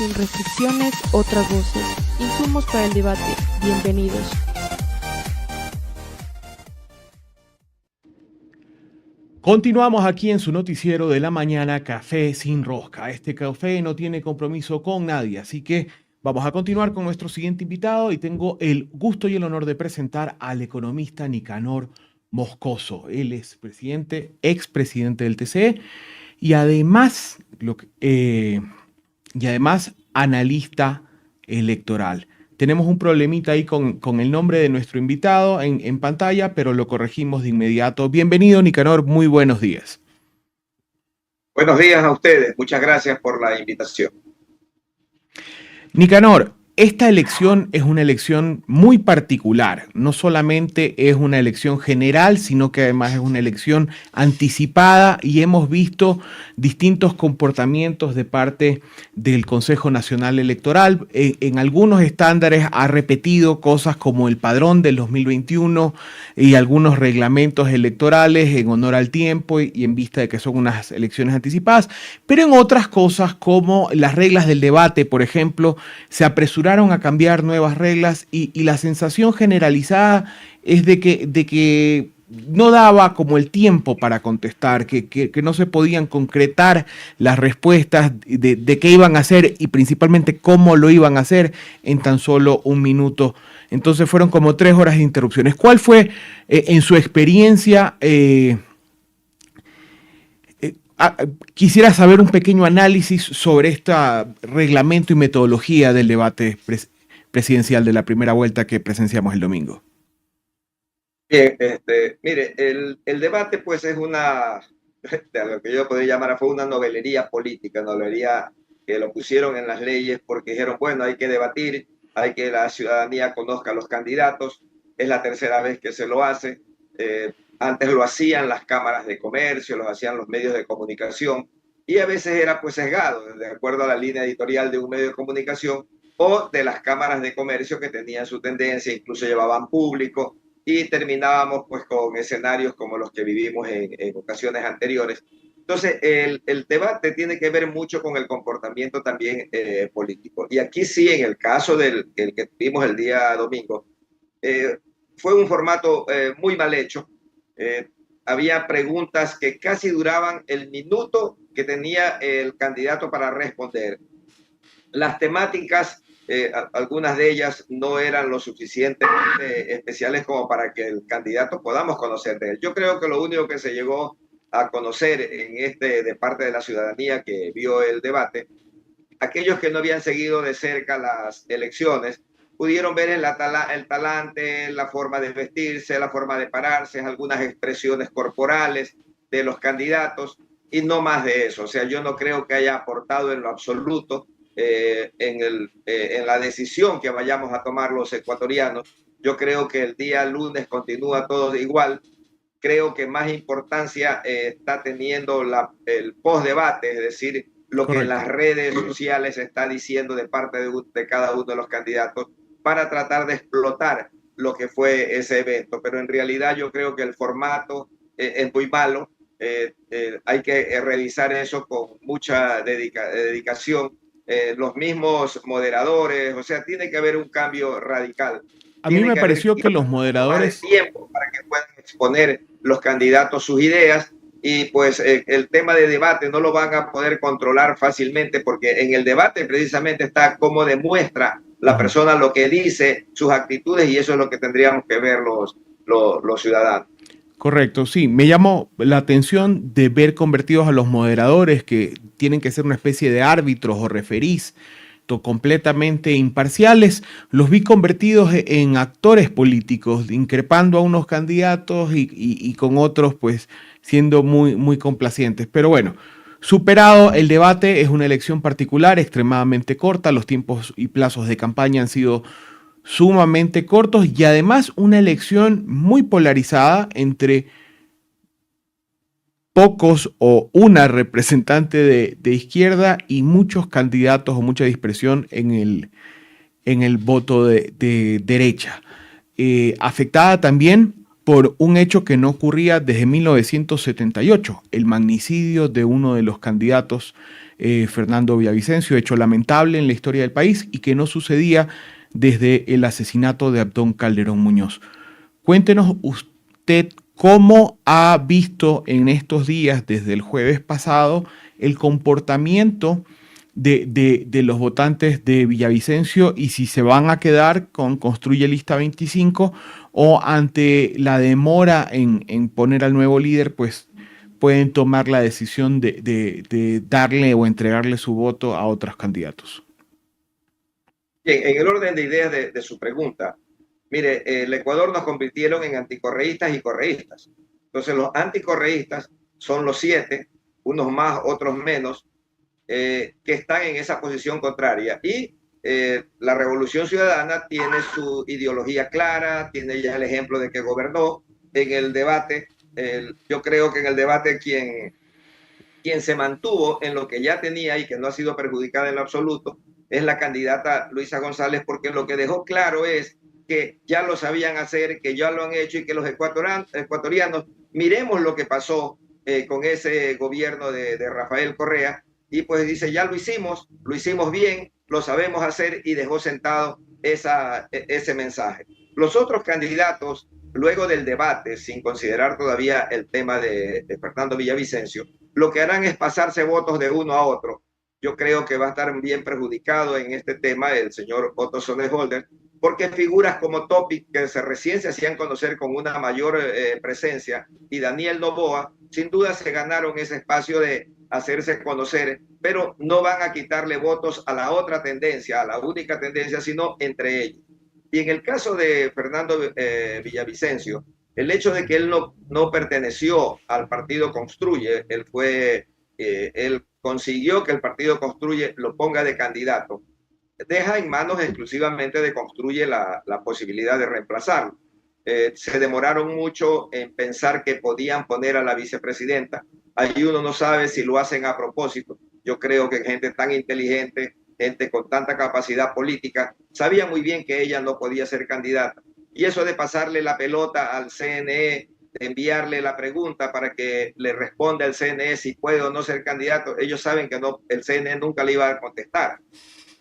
sin restricciones, otras voces, insumos para el debate. Bienvenidos. Continuamos aquí en su noticiero de la mañana, Café sin Rosca. Este café no tiene compromiso con nadie, así que vamos a continuar con nuestro siguiente invitado y tengo el gusto y el honor de presentar al economista Nicanor Moscoso. Él es expresidente del TCE y además, analista electoral. Tenemos un problemita ahí con el nombre de nuestro invitado en pantalla, pero lo corregimos de inmediato. Bienvenido, Nicanor, muy buenos días. Buenos días a ustedes, muchas gracias por la invitación. Nicanor, esta elección es una elección muy particular. No solamente es una elección general, sino que además es una elección anticipada y hemos visto distintos comportamientos de parte del Consejo Nacional Electoral. En algunos estándares ha repetido cosas como el padrón del 2021 y algunos reglamentos electorales en honor al tiempo y en vista de que son unas elecciones anticipadas, pero en otras cosas como las reglas del debate, por ejemplo, se apresuraron a cambiar nuevas reglas y la sensación generalizada es de que no daba como el tiempo para contestar, que no se podían concretar las respuestas de qué iban a hacer y principalmente cómo lo iban a hacer en tan solo un minuto. Entonces fueron como 3 horas de interrupciones. ¿Cuál fue, en su experiencia, quisiera saber un pequeño análisis sobre este reglamento y metodología del debate presidencial de la primera vuelta que presenciamos el domingo? Bien, mire, el debate pues es de lo que yo podría llamar, fue una novelería política, novelería que lo pusieron en las leyes porque dijeron, bueno, hay que debatir, hay que la ciudadanía conozca a los candidatos, es la tercera vez que se lo hace. Antes lo hacían las cámaras de comercio, lo hacían los medios de comunicación y a veces era pues sesgado, de acuerdo a la línea editorial de un medio de comunicación o de las cámaras de comercio que tenían su tendencia, incluso llevaban público y terminábamos pues con escenarios como los que vivimos en ocasiones anteriores. Entonces el debate tiene que ver mucho con el comportamiento también político. Y aquí sí, en el caso el que tuvimos el día domingo, fue un formato muy mal hecho. Había preguntas que casi duraban el minuto que tenía el candidato para responder. Las temáticas, algunas de ellas no eran lo suficientemente especiales como para que el candidato podamos conocer de él. Yo creo que lo único que se llegó a conocer de parte de la ciudadanía que vio el debate, aquellos que no habían seguido de cerca las elecciones, pudieron ver el talante, la forma de vestirse, la forma de pararse, algunas expresiones corporales de los candidatos y no más de eso. O sea, yo no creo que haya aportado en lo absoluto en la decisión que vayamos a tomar los ecuatorianos. Yo creo que el día lunes continúa todo igual. Creo que más importancia está teniendo el post-debate, es decir, lo Correcto. Que en las redes sociales se está diciendo de parte de cada uno de los candidatos para tratar de explotar lo que fue ese evento. Pero en realidad yo creo que el formato es muy malo. Hay que revisar eso con mucha dedicación. Los mismos moderadores, o sea, tiene que haber un cambio radical. A mí me pareció que los moderadores... tiempo para que puedan exponer los candidatos sus ideas y pues el tema de debate no lo van a poder controlar fácilmente porque en el debate precisamente está cómo demuestra la persona lo que dice, sus actitudes y eso es lo que tendríamos que ver los ciudadanos. Correcto, sí. Me llamó la atención de ver convertidos a los moderadores que tienen que ser una especie de árbitros o referís completamente imparciales. Los vi convertidos en actores políticos, increpando a unos candidatos y con otros pues siendo muy, muy complacientes. Pero bueno, superado el debate, es una elección particular, extremadamente corta. Los tiempos y plazos de campaña han sido sumamente cortos y además una elección muy polarizada entre pocos o una representante de izquierda y muchos candidatos o mucha dispersión en el voto de derecha. Afectada también por un hecho que no ocurría desde 1978, el magnicidio de uno de los candidatos Fernando Villavicencio, hecho lamentable en la historia del país y que no sucedía desde el asesinato de Abdón Calderón Muñoz. Cuéntenos usted cómo ha visto en estos días, desde el jueves pasado, el comportamiento de los votantes de Villavicencio y si se van a quedar con Construye Lista 25 o ante la demora en poner al nuevo líder, pues pueden tomar la decisión de darle o entregarle su voto a otros candidatos. Bien, en el orden de ideas de su pregunta, mire, el Ecuador nos convirtieron en anticorreístas y correístas. Entonces los anticorreístas son los 7, unos más, otros menos, que están en esa posición contraria. Y la Revolución Ciudadana tiene su ideología clara, tiene ya el ejemplo de que gobernó en el debate. Yo creo que en el debate quien se mantuvo en lo que ya tenía y que no ha sido perjudicada en lo absoluto es la candidata Luisa González, porque lo que dejó claro es que ya lo sabían hacer, que ya lo han hecho y que los ecuatorianos miremos lo que pasó con ese gobierno de Rafael Correa, y pues dice, ya lo hicimos bien, lo sabemos hacer, y dejó sentado ese mensaje. Los otros candidatos, luego del debate, sin considerar todavía el tema de Fernando Villavicencio, lo que harán es pasarse votos de uno a otro. Yo creo que va a estar bien perjudicado en este tema el señor Otto Sonnenholder, porque figuras como Topic, que recién se hacían conocer con una mayor presencia, y Daniel Noboa, sin duda se ganaron ese espacio de hacerse conocer, pero no van a quitarle votos a la otra tendencia, a la única tendencia, sino entre ellos. Y en el caso de Fernando Villavicencio, el hecho de que él no perteneció al partido Construye, él consiguió que el partido Construye lo ponga de candidato, deja en manos exclusivamente de Construye la posibilidad de reemplazarlo. Se demoraron mucho en pensar que podían poner a la vicepresidenta. Ahí uno no sabe si lo hacen a propósito. Yo creo que gente tan inteligente, gente con tanta capacidad política, sabía muy bien que ella no podía ser candidata. Y eso de pasarle la pelota al CNE, de enviarle la pregunta para que le responda al CNE si puede o no ser candidato, ellos saben que no, el CNE nunca le iba a contestar.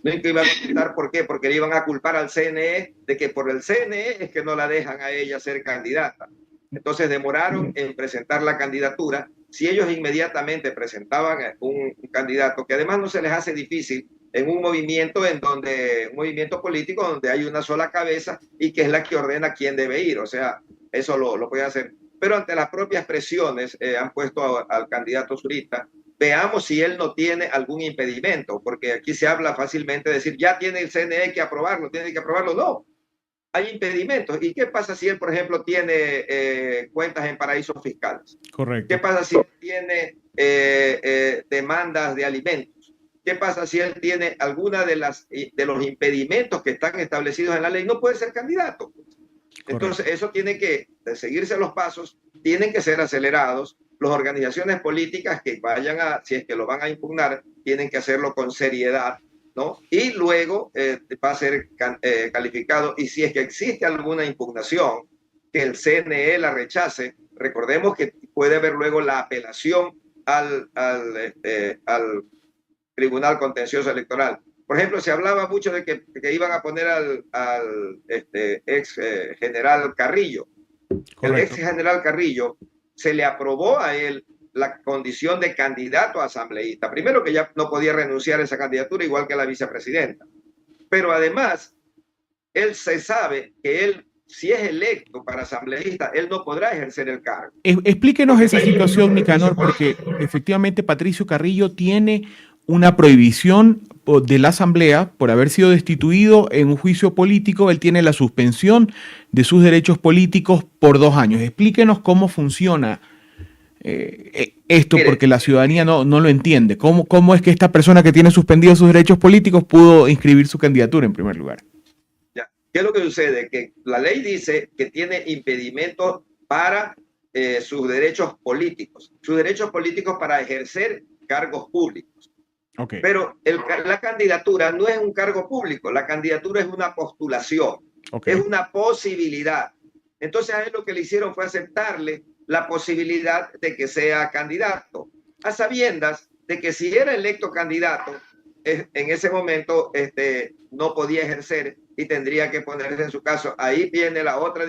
Nunca iba a contestar, ¿por qué? Porque le iban a culpar al CNE de que por el CNE es que no la dejan a ella ser candidata. Entonces demoraron en presentar la candidatura. Si ellos inmediatamente presentaban un candidato, que además no se les hace difícil en un movimiento político donde hay una sola cabeza y que es la que ordena quién debe ir, o sea, eso lo puede hacer. Pero ante las propias presiones han puesto al candidato Zurita. Veamos si él no tiene algún impedimento, porque aquí se habla fácilmente de decir, ya tiene el CNE que aprobarlo, tiene que aprobarlo. No, hay impedimentos. ¿Y qué pasa si él, por ejemplo, tiene cuentas en paraísos fiscales? Correcto. ¿Qué pasa si él tiene demandas de alimentos? ¿Qué pasa si él tiene alguna de los impedimentos que están establecidos en la ley? No puede ser candidato. Entonces, eso tiene que seguirse los pasos, tienen que ser acelerados. Las organizaciones políticas que vayan si es que lo van a impugnar, tienen que hacerlo con seriedad, ¿no? Y luego va a ser calificado. Y si es que existe alguna impugnación, que el CNE la rechace, recordemos que puede haber luego la apelación al Tribunal Contencioso Electoral. Por ejemplo, se hablaba mucho de que iban a poner al ex general Carrillo. Correcto. El ex general Carrillo, se le aprobó a él la condición de candidato a asambleísta. Primero, que ya no podía renunciar a esa candidatura, igual que la vicepresidenta. Pero además, él se sabe que él, si es electo para asambleísta, él no podrá ejercer el cargo. Explíquenos esa situación, Nicanor, porque efectivamente Patricio Carrillo tiene una prohibición de la Asamblea por haber sido destituido en un juicio político. Él tiene la suspensión de sus derechos políticos por 2 años. Explíquenos cómo funciona esto, porque la ciudadanía no lo entiende. ¿Cómo es que esta persona que tiene suspendidos sus derechos políticos pudo inscribir su candidatura en primer lugar? Ya. ¿Qué es lo que sucede? Que la ley dice que tiene impedimentos para sus derechos políticos para ejercer cargos públicos. Okay. Pero la candidatura no es un cargo público, la candidatura es una postulación, okay, es una posibilidad. Entonces a él lo que le hicieron fue aceptarle la posibilidad de que sea candidato, a sabiendas de que si era electo candidato, en ese momento no podía ejercer y tendría que ponerse en su caso. Ahí viene la otra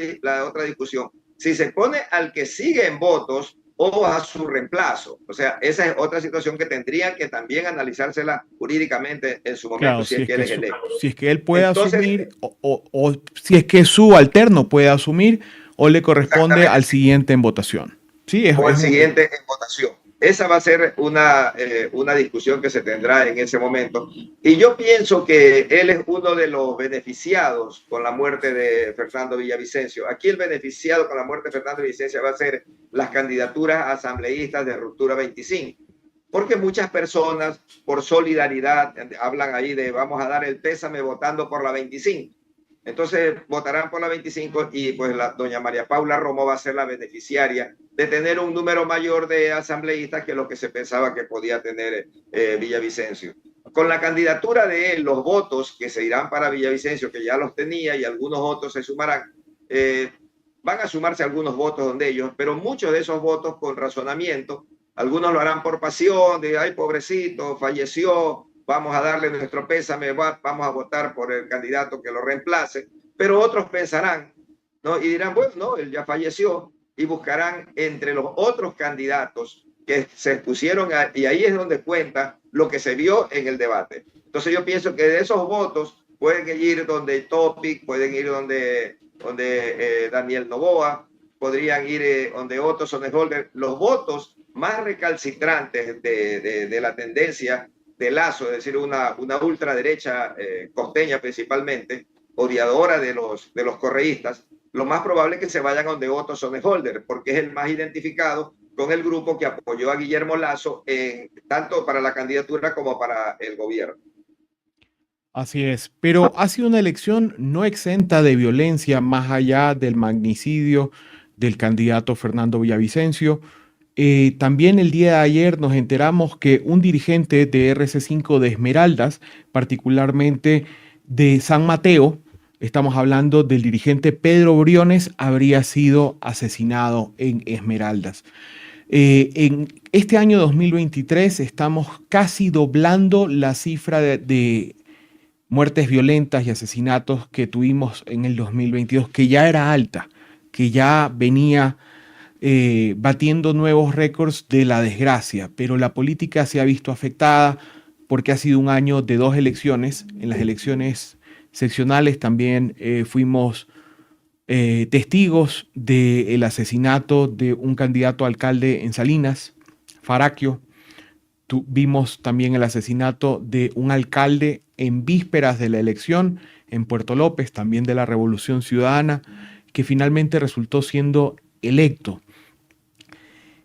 discusión. Si se pone al que sigue en votos o a su reemplazo. O sea, esa es otra situación que tendría que también analizársela jurídicamente en su momento, Claro, si es que él es electo. si es que él puede Entonces, asumir o si es que su alterno puede asumir o le corresponde al siguiente en votación. Sí, o el siguiente en votación. Esa va a ser una discusión que se tendrá en ese momento. Y yo pienso que él es uno de los beneficiados con la muerte de Fernando Villavicencio. Aquí el beneficiado con la muerte de Fernando Villavicencio va a ser las candidaturas asambleístas de Ruptura 25. Porque muchas personas, por solidaridad, hablan ahí de vamos a dar el pésame votando por la 25. Entonces votarán por la 25 y pues doña María Paula Romo va a ser la beneficiaria de tener un número mayor de asambleístas que lo que se pensaba que podía tener Villavicencio. Con la candidatura de él, los votos que se irán para Villavicencio, que ya los tenía y algunos otros se sumarán, van a sumarse algunos votos donde ellos, pero muchos de esos votos con razonamiento, algunos lo harán por pasión, de ay pobrecito, falleció, vamos a darle nuestro pésame, vamos a votar por el candidato que lo reemplace, pero otros pensarán, ¿no? Y dirán, bueno, no, él ya falleció, y buscarán entre los otros candidatos que se pusieron, y ahí es donde cuenta lo que se vio en el debate. Entonces yo pienso que de esos votos pueden ir donde Topic, pueden ir donde Daniel Noboa, podrían ir donde Otto Sonnenholder. Los votos más recalcitrantes de la tendencia de Lazo, es decir, una ultraderecha costeña principalmente, odiadora de los correístas, lo más probable es que se vayan donde Otto Sonnenholder, porque es el más identificado con el grupo que apoyó a Guillermo Lazo, tanto para la candidatura como para el gobierno. Así es, pero ha sido una elección no exenta de violencia, más allá del magnicidio del candidato Fernando Villavicencio. También el día de ayer nos enteramos que un dirigente de RC5 de Esmeraldas, particularmente de San Mateo, estamos hablando del dirigente Pedro Briones, habría sido asesinado en Esmeraldas. En este año 2023 estamos casi doblando la cifra de muertes violentas y asesinatos que tuvimos en el 2022, que ya era alta, que ya venía batiendo nuevos récords de la desgracia, pero la política se ha visto afectada porque ha sido un año de dos elecciones. En las elecciones seccionales también fuimos testigos del asesinato de un candidato a alcalde en Salinas, Faraquio. Vimos también el asesinato de un alcalde en vísperas de la elección en Puerto López, también de la Revolución Ciudadana, que finalmente resultó siendo electo.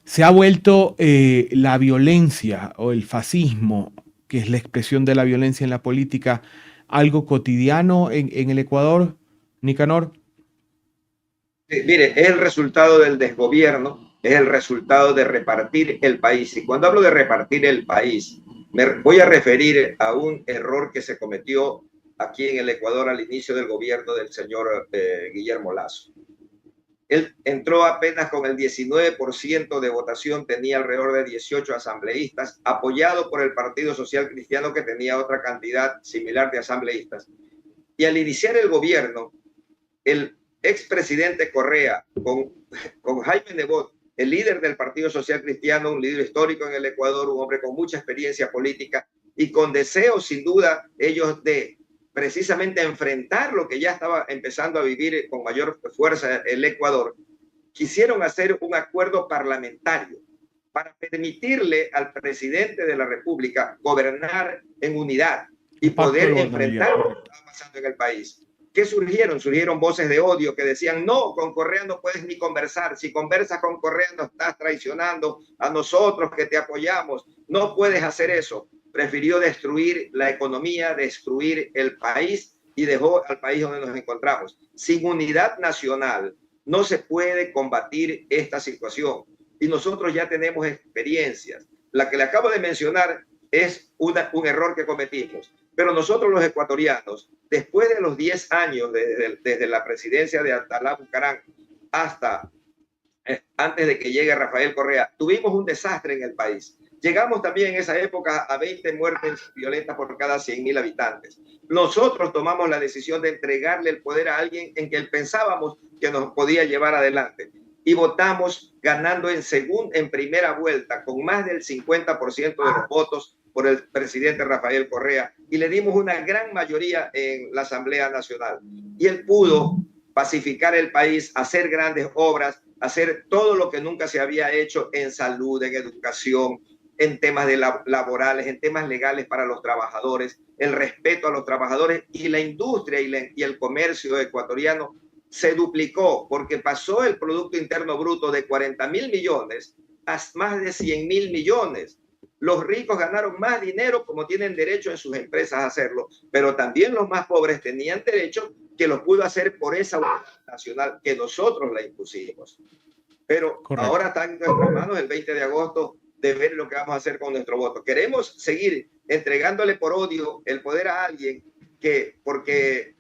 Se ha vuelto la violencia o el fascismo, que es la expresión de la violencia en la política, algo cotidiano en el Ecuador, Nicanor. Mire, es el resultado del desgobierno, es el resultado de repartir el país. Y cuando hablo de repartir el país, me voy a referir a un error que se cometió aquí en el Ecuador al inicio del gobierno del señor Guillermo Lazo. Él entró apenas con el 19% de votación, tenía alrededor de 18 asambleístas, apoyado por el Partido Social Cristiano, que tenía otra cantidad similar de asambleístas. Y al iniciar el gobierno, el expresidente Correa, con Jaime Nebot, el líder del Partido Social Cristiano, un líder histórico en el Ecuador, un hombre con mucha experiencia política y con deseos, sin duda, ellos de precisamente enfrentar lo que ya estaba empezando a vivir con mayor fuerza el Ecuador, quisieron hacer un acuerdo parlamentario para permitirle al presidente de la República gobernar en unidad y poder enfrentar lo que estaba pasando en el país. ¿Qué surgieron? Surgieron voces de odio que decían, no, con Correa no puedes ni conversar. Si conversas con Correa nos estás traicionando a nosotros que te apoyamos. No puedes hacer eso. Prefirió destruir la economía, destruir el país y dejó al país donde nos encontramos. Sin unidad nacional no se puede combatir esta situación. Y nosotros ya tenemos experiencias. La que le acabo de mencionar es un error que cometimos. Pero nosotros los ecuatorianos, después de los 10 años desde la presidencia de Abdalá Bucaram hasta antes de que llegue Rafael Correa, tuvimos un desastre en el país. Llegamos también en esa época a 20 muertes violentas por cada 100.000 habitantes. Nosotros tomamos la decisión de entregarle el poder a alguien en que pensábamos que nos podía llevar adelante. Y votamos ganando en primera vuelta con más del 50% de los votos por el presidente Rafael Correa, y le dimos una gran mayoría en la Asamblea Nacional. Y él pudo pacificar el país, hacer grandes obras, hacer todo lo que nunca se había hecho en salud, en educación, en temas laborales, en temas legales para los trabajadores, el respeto a los trabajadores, y la industria y el comercio ecuatoriano se duplicó, porque pasó el Producto Interno Bruto de 40.000 millones a más de 100.000 millones. Los ricos ganaron más dinero, como tienen derecho en sus empresas a hacerlo, pero también los más pobres tenían derecho, que los pudo hacer por esa unidad nacional que nosotros la impusimos. Pero correcto, ahora está en nuestras manos el 20 de agosto de ver lo que vamos a hacer con nuestro voto. Queremos seguir entregándole por odio el poder a alguien que porque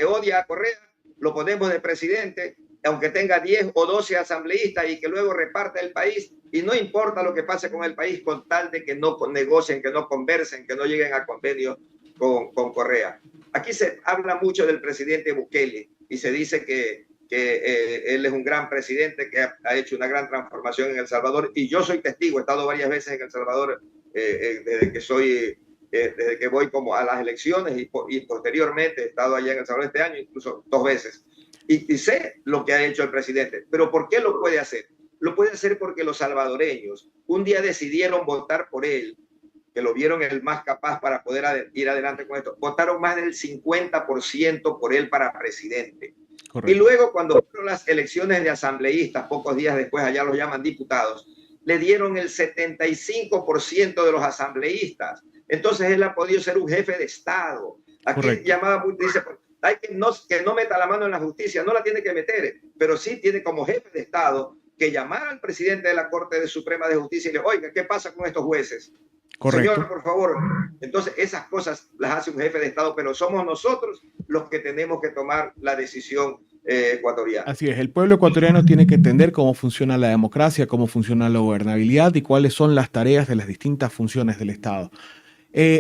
odia a Correa, lo ponemos de presidente, aunque tenga 10 o 12 asambleístas, y que luego reparta el país, y no importa lo que pase con el país, con tal de que no negocien, que no conversen, que no lleguen a convenio con Correa. Aquí se habla mucho del presidente Bukele y se dice que él es un gran presidente que ha hecho una gran transformación en El Salvador, y yo soy testigo, he estado varias veces en El Salvador desde que voy como a las elecciones, y posteriormente he estado allá en El Salvador este año, incluso 2 veces, y sé lo que ha hecho el presidente. Pero ¿por qué lo puede hacer? Lo puede hacer porque los salvadoreños un día decidieron votar por él, que lo vieron el más capaz para poder ir adelante con esto. Votaron más del 50% por él para presidente. Correcto. Y luego, cuando fueron las elecciones de asambleístas, pocos días después, allá los llaman diputados, le dieron el 75% de los asambleístas. Entonces él ha podido ser un jefe de Estado. Aquí correcto, llamaba, dice, hay que no meta la mano en la justicia, no la tiene que meter, pero sí tiene como jefe de Estado que llamar al presidente de la Corte Suprema de Justicia y le, oiga, ¿qué pasa con estos jueces? Correcto. Señor, por favor. Entonces esas cosas las hace un jefe de Estado, pero somos nosotros los que tenemos que tomar la decisión ecuatoriana. Así es, el pueblo ecuatoriano tiene que entender cómo funciona la democracia, cómo funciona la gobernabilidad y cuáles son las tareas de las distintas funciones del Estado.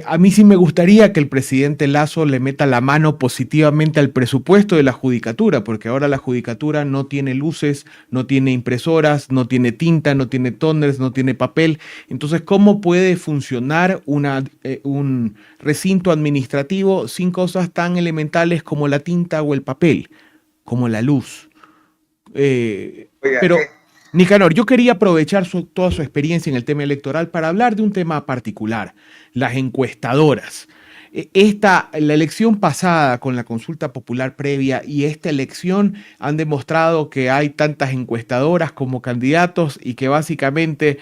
A mí sí me gustaría que el presidente Lasso le meta la mano positivamente al presupuesto de la judicatura, porque ahora la judicatura no tiene luces, no tiene impresoras, no tiene tinta, no tiene tóners, no tiene papel. Entonces, ¿cómo puede funcionar un recinto administrativo sin cosas tan elementales como la tinta o el papel, como la luz? Pero Nicanor, yo quería aprovechar toda su experiencia en el tema electoral para hablar de un tema particular, las encuestadoras. La elección pasada con la consulta popular previa y esta elección han demostrado que hay tantas encuestadoras como candidatos, y que básicamente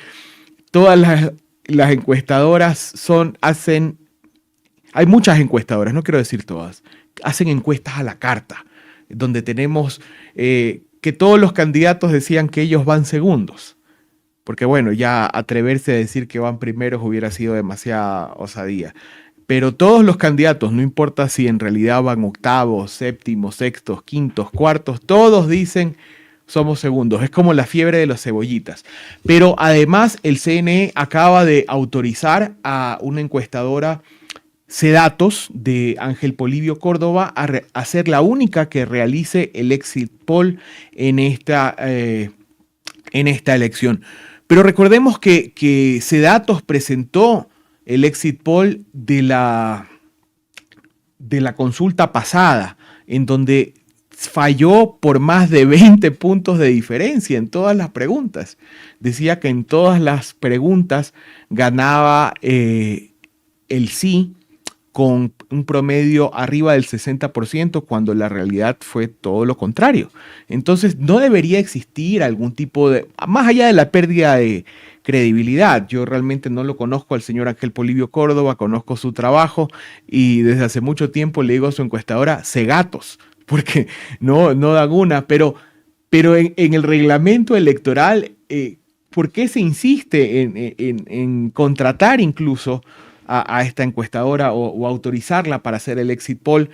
todas las encuestadoras hay muchas encuestadoras, no quiero decir todas, hacen encuestas a la carta, donde tenemos que todos los candidatos decían que ellos van segundos. Porque bueno, ya atreverse a decir que van primeros hubiera sido demasiada osadía. Pero todos los candidatos, no importa si en realidad van octavos, séptimos, sextos, quintos, cuartos, todos dicen somos segundos. Es como la fiebre de las cebollitas. Pero además el CNE acaba de autorizar a una encuestadora, Cedatos, de Ángel Polibio Córdoba, a ser la única que realice el exit poll en esta elección. Pero recordemos que Cedatos presentó el exit poll de la consulta pasada, en donde falló por más de 20 puntos de diferencia en todas las preguntas. Decía que en todas las preguntas ganaba el sí, con un promedio arriba del 60%, cuando la realidad fue todo lo contrario. Entonces no debería existir algún tipo de, más allá de la pérdida de credibilidad. Yo realmente no lo conozco al señor Ángel Polibio Córdoba, conozco su trabajo y desde hace mucho tiempo le digo a su encuestadora, cegatos, porque no dan una, pero en el reglamento electoral, ¿por qué se insiste en contratar incluso a esta encuestadora o autorizarla para hacer el exit poll,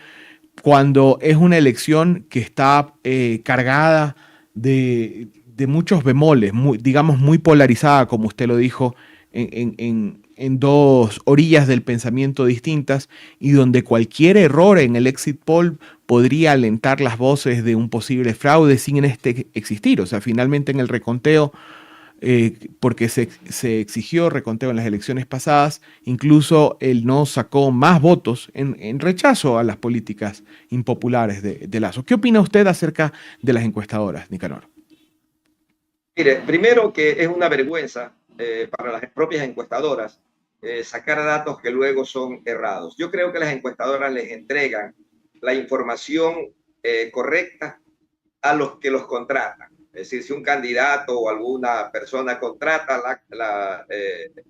cuando es una elección que está cargada de muchos bemoles, digamos muy polarizada, como usted lo dijo, en dos orillas del pensamiento distintas y donde cualquier error en el exit poll podría alentar las voces de un posible fraude sin este existir. O sea, finalmente en el reconteo, porque se exigió reconteo en las elecciones pasadas, incluso el no sacó más votos en rechazo a las políticas impopulares de Lasso. ¿Qué opina usted acerca de las encuestadoras, Nicanor? Mire, primero que es una vergüenza para las propias encuestadoras sacar datos que luego son errados. Yo creo que las encuestadoras les entregan la información correcta a los que los contratan. Es decir, si un candidato o alguna persona contrata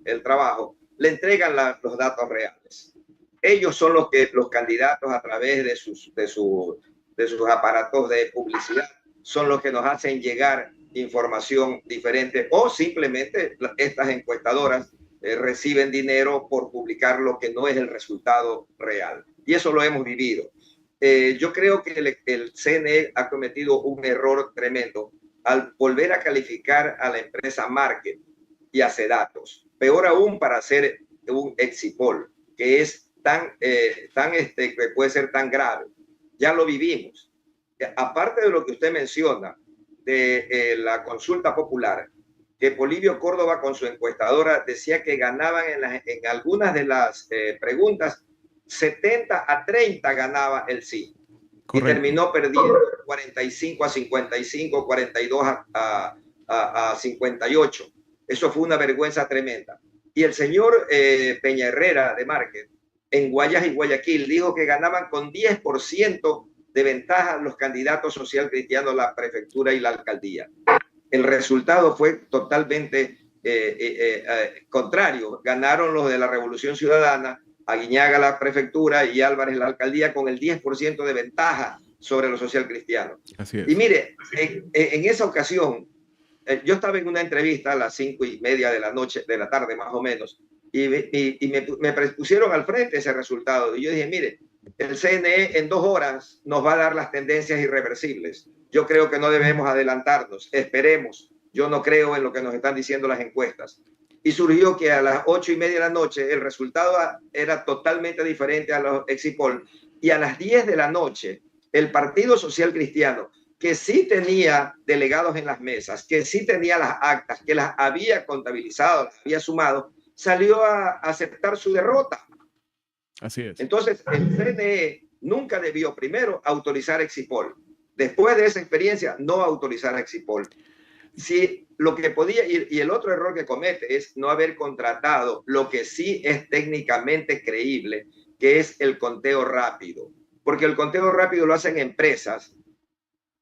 el trabajo, le entregan los datos reales. Ellos son los candidatos a través de sus aparatos de publicidad, son los que nos hacen llegar información diferente o simplemente estas encuestadoras reciben dinero por publicar lo que no es el resultado real. Y eso lo hemos vivido. Yo creo que el CNE ha cometido un error tremendo al volver a calificar a la empresa Market y a Cedatos. Peor aún para hacer un exit poll, que es que puede ser tan grave. Ya lo vivimos. Aparte de lo que usted menciona de la consulta popular, que Polibio Córdoba con su encuestadora decía que ganaban en algunas de las preguntas 70-30 ganaba el sí. Correcto. Y terminó perdiendo 45-55, 42-58. Eso fue una vergüenza tremenda. Y el señor Peña Herrera de Márquez, en Guayas y Guayaquil, dijo que ganaban con 10% de ventaja los candidatos social cristianos, la prefectura y la alcaldía. El resultado fue totalmente contrario. Ganaron los de la Revolución Ciudadana, Aguiñaga la prefectura y Álvarez la alcaldía con el 10% de ventaja sobre los social cristianos. Así es. Y mire, en esa ocasión, yo estaba en una entrevista a las 5:30 de la tarde más o menos, y me pusieron al frente ese resultado. Y yo dije, mire, el CNE en 2 horas nos va a dar las tendencias irreversibles. Yo creo que no debemos adelantarnos, esperemos. Yo no creo en lo que nos están diciendo las encuestas. Y surgió que a las 8:30 de la noche el resultado era totalmente diferente a los exit poll. Y a las 10 de la noche, el Partido Social Cristiano, que sí tenía delegados en las mesas, que sí tenía las actas, que las había contabilizado, las había sumado, salió a aceptar su derrota. Así es. Entonces, el CNE nunca debió primero autorizar exit poll. Después de esa experiencia, no autorizar exit poll. Si lo que podía, y el otro error que comete es no haber contratado lo que sí es técnicamente creíble, que es el conteo rápido. Porque el conteo rápido lo hacen empresas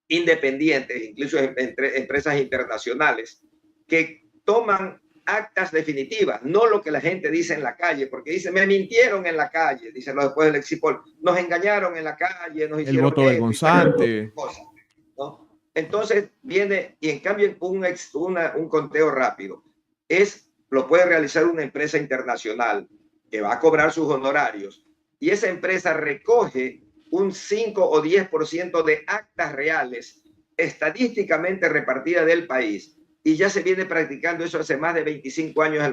independientes, incluso empresas internacionales, que toman actas definitivas, no lo que la gente dice en la calle, porque dice, me mintieron en la calle, dicen los después del exit poll, nos engañaron en la calle, nos hicieron el voto vergonzante, ¿no? Entonces viene, y en cambio un conteo rápido lo puede realizar una empresa internacional que va a cobrar sus honorarios, y esa empresa recoge un 5 o 10% de actas reales estadísticamente repartidas del país. Y ya se viene practicando eso hace más de 25 años en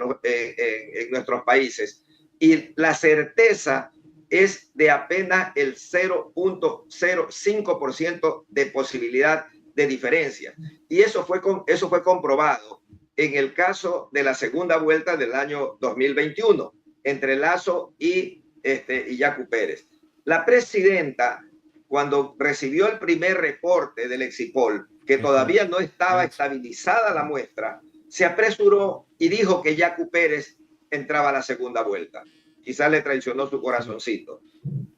nuestros países. Y la certeza es de apenas el 0.05% de posibilidad de diferencia. Y eso fue comprobado en el caso de la segunda vuelta del año 2021 entre Lasso y Yacu Pérez. La presidenta, cuando recibió el primer reporte del exit poll, que todavía no estaba estabilizada la muestra, se apresuró y dijo que Yacu Pérez entraba a la segunda vuelta. Quizás le traicionó su corazoncito,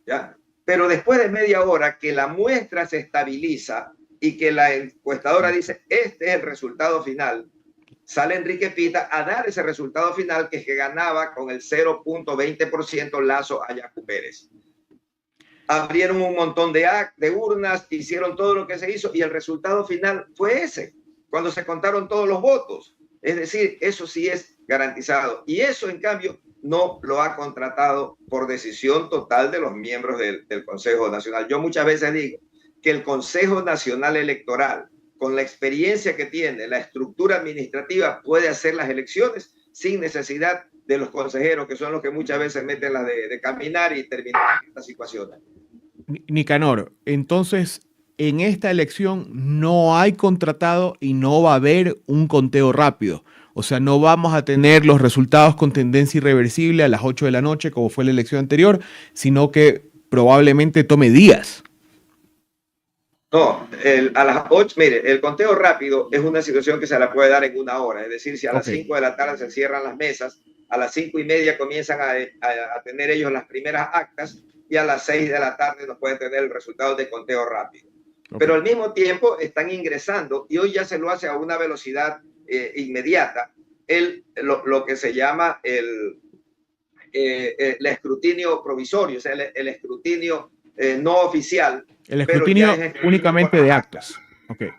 ¿ya? Pero después de media hora que la muestra se estabiliza y que la encuestadora dice, este es el resultado final, sale Enrique Pita a dar ese resultado final, que es que ganaba con el 0.20% Lasso a Yacu Pérez. Abrieron un montón de urnas, hicieron todo lo que se hizo y el resultado final fue ese, cuando se contaron todos los votos. Es decir, eso sí es garantizado. Y eso, en cambio, no lo ha contratado por decisión total de los miembros del Consejo Nacional. Yo muchas veces digo que el Consejo Nacional Electoral, con la experiencia que tiene, la estructura administrativa, puede hacer las elecciones, sin necesidad de los consejeros, que son los que muchas veces meten las de caminar y terminar estas situaciones. Nicanor, entonces en esta elección no hay contratado y no va a haber un conteo rápido. O sea, no vamos a tener los resultados con tendencia irreversible a las 8 de la noche, como fue la elección anterior, sino que probablemente tome días. No, a las 8, mire, el conteo rápido es una situación que se la puede dar en una hora. Es decir, si a las 5 de la tarde se cierran las mesas, a las 5:30 comienzan a tener ellos las primeras actas y a las 6 de la tarde nos pueden tener el resultado de conteo rápido. Pero al mismo tiempo están ingresando y hoy ya se lo hace a una velocidad inmediata lo que se llama el escrutinio provisorio, o sea, el escrutinio no oficial. El escrutinio únicamente de actas. Okay.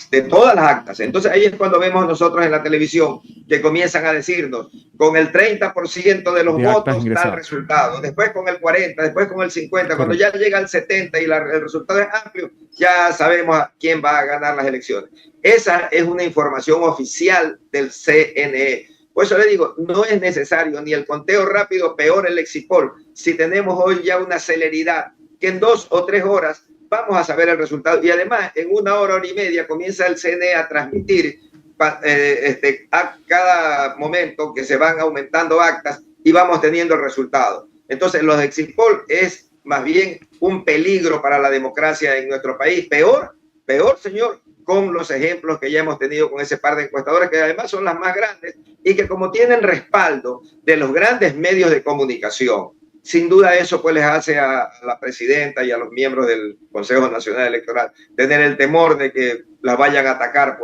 De todas las actas. Entonces ahí es cuando vemos nosotros en la televisión que comienzan a decirnos con el 30% de los votos da el resultado, después con el 40%, después con el 50%, cuando ya llega al 70% y el resultado es amplio, ya sabemos a quién va a ganar las elecciones. Esa es una información oficial del CNE. Por eso le digo, no es necesario ni el conteo rápido, peor el exit poll. Si tenemos hoy ya una celeridad que en 2 o 3 horas vamos a saber el resultado. Y además, en 1 hora, hora y media, comienza el CNE a transmitir a cada momento que se van aumentando actas y vamos teniendo el resultado. Entonces, los exit poll es más bien un peligro para la democracia en nuestro país. Peor, señor, con los ejemplos que ya hemos tenido con ese par de encuestadoras, que además son las más grandes y que como tienen respaldo de los grandes medios de comunicación, sin duda eso pues les hace a la presidenta y a los miembros del Consejo Nacional Electoral tener el temor de que las vayan a atacar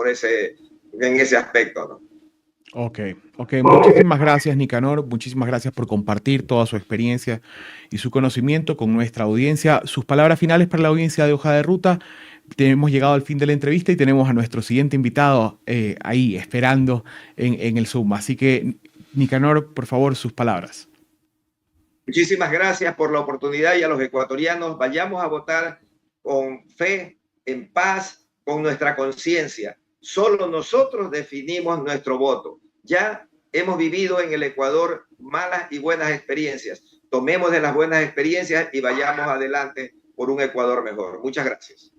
en ese aspecto, ¿no? Ok. Muchísimas gracias, Nicanor. Muchísimas gracias por compartir toda su experiencia y su conocimiento con nuestra audiencia. Sus palabras finales para la audiencia de Hoja de Ruta. Hemos llegado al fin de la entrevista y tenemos a nuestro siguiente invitado ahí esperando en el Zoom. Así que, Nicanor, por favor, sus palabras. Muchísimas gracias por la oportunidad y a los ecuatorianos vayamos a votar con fe, en paz, con nuestra conciencia. Solo nosotros definimos nuestro voto. Ya hemos vivido en el Ecuador malas y buenas experiencias. Tomemos de las buenas experiencias y vayamos adelante por un Ecuador mejor. Muchas gracias.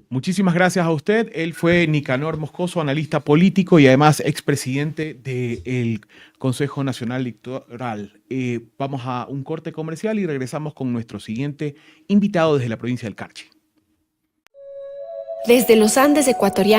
Muchísimas gracias a usted. Él fue Nicanor Moscoso, analista político y además expresidente del Consejo Nacional Electoral. Vamos a un corte comercial y regresamos con nuestro siguiente invitado desde la provincia del Carchi. Desde los Andes ecuatorianos.